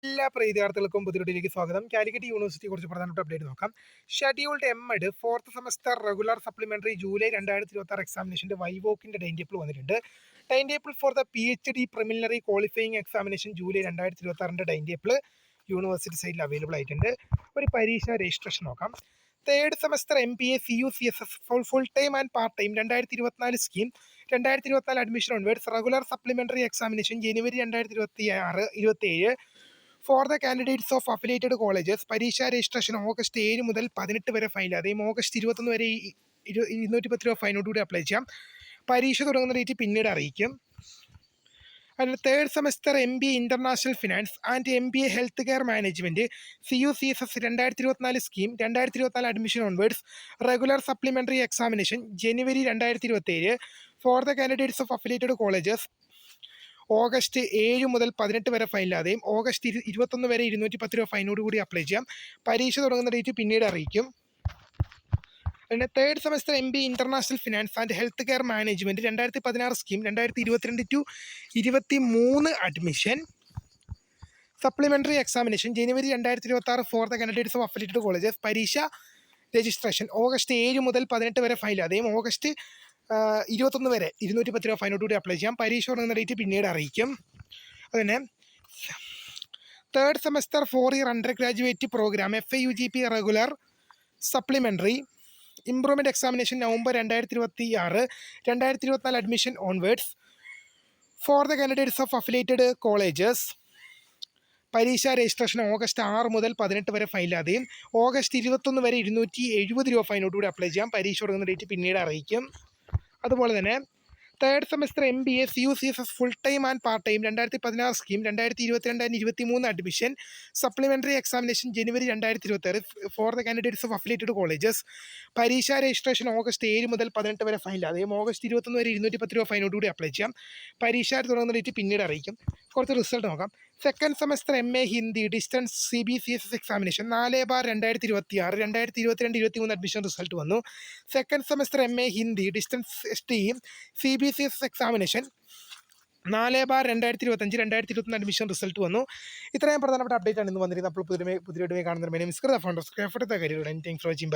എല്ലാ വിദ്യാർത്ഥികൾക്കും പുതിയൊട്ടിലേക്ക് സ്വാഗതം. കാലിക്കറ്റ് യൂണിവേഴ്സിറ്റി കുറിച്ച് പ്രധാനപ്പെട്ട അപ്ഡേറ്റ് നോക്കാം. Scheduled MEd fourth semester regular supplementary July 2026 എക്സാമിനേഷന്റെ വൈവോക്കിന്റെ ടൈം ടേബിൾ വന്നിട്ടുണ്ട്. Time table for the PhD preliminary qualifying examination July 2026 time table university സൈറ്റിൽ അവൈലബിൾ ആയിട്ടുണ്ട്. ഒരു പരീക്ഷ രജിസ്ട്രേഷൻ നോക്കാം. Third semester MBA CUCSS full time and part time 2024 scheme 2024 admission onwards regular supplementary examination January 2027 for the candidates of affiliated colleges. പരീക്ഷാ registration August 7 മുതൽ 18 വരെ fine, അതായത് August 21 വരെ 210 രൂപ ഫൈനോടുകൂടി അപ്ലൈ ചെയ്യാം. പരീക്ഷ തുടങ്ങുന്ന ഡേറ്റ് പിന്നീട് അറിയിക്കും. അതിൽ third semester MBA international finance and MBA health care management CUCSS 2024 scheme 2024 admission onwards regular supplementary examination January 2027 for the candidates of affiliated colleges. August 7 മുതൽ 18 വരെ ഫൈനില്ലാതെയും ഓഗസ്റ്റ് 21 വരെ 210 രൂപ ഫൈനോട് കൂടി അപ്ലൈ ചെയ്യാം. പരീക്ഷ തുടങ്ങുന്ന ഡേറ്റ് പിന്നീട് അറിയിക്കും. പിന്നെ third semester MBA international finance and health care management 2016 scheme 2022-23 admission supplementary examination January 2026 four the candidates of affiliated colleges. പരീക്ഷ രജിസ്ട്രേഷൻ ഓഗസ്റ്റ് 7 മുതൽ 18 വരെ ഫൈനില്ലാതെയും ഓഗസ്റ്റ് 21 വരെ 210 രൂപ ഫൈനോട് കൂടി അപ്ലൈ ചെയ്യാം. പരീക്ഷ തുടങ്ങുന്ന ഡേറ്റ് പിന്നീട് അറിയിക്കും. അതുതന്നെ third semester 4 year undergraduate programme FIUGP regular supplementary improvement examination November 2026 2024 admission onwards for the candidates of affiliated colleges. പരീക്ഷാ രജിസ്ട്രേഷൻ ഓഗസ്റ്റ് 6 മുതൽ 18 വരെ ഫൈനില്ലാതെയും ഓഗസ്റ്റ് 21 വരെ 270 രൂപ ഫൈനോടുകൂടി അപ്ലൈ ചെയ്യാം. പരീക്ഷ തുടങ്ങുന്ന ഡേറ്റ് പിന്നീട് അറിയിക്കും. അതുപോലെ തന്നെ third semester MBA CUCSS full time and part time 2016 scheme 2022-23 admission supplementary examination January 2026 four the candidates of affiliated colleges. പരീക്ഷാ രജിസ്ട്രേഷൻ ഓഗസ്റ്റ് 7 മുതൽ 18 വരെ ഫൈനില്ലാതെയും ഓഗസ്റ്റ് 21 വരെ 210 രൂപ ഫൈനോടുകൂടി അപ്ലൈ ചെയ്യാം. പരീക്ഷ തുടങ്ങുന്ന ഡേറ്റ് പിന്നീട് അറിയിക്കും. കുറച്ച് റിസൾട്ട് നോക്കാം. Second semester MA Hindi distance CBCSS examination 4/2026 2022-23 admission result വന്നു. Second semester MA Hindi distance CBCSS examination 4/2025 2021 admission result വന്നു. ഇത്രയും പ്രധാനപ്പെട്ട അപ്ഡേറ്റ് ആണ് ഇന്ന് വന്നിരുന്നത്. അപ്പോൾ പുതിയ കാണുന്ന ഫൗണ്ടർ താങ്ക്സ് ഫോർ വാച്ചിങ്.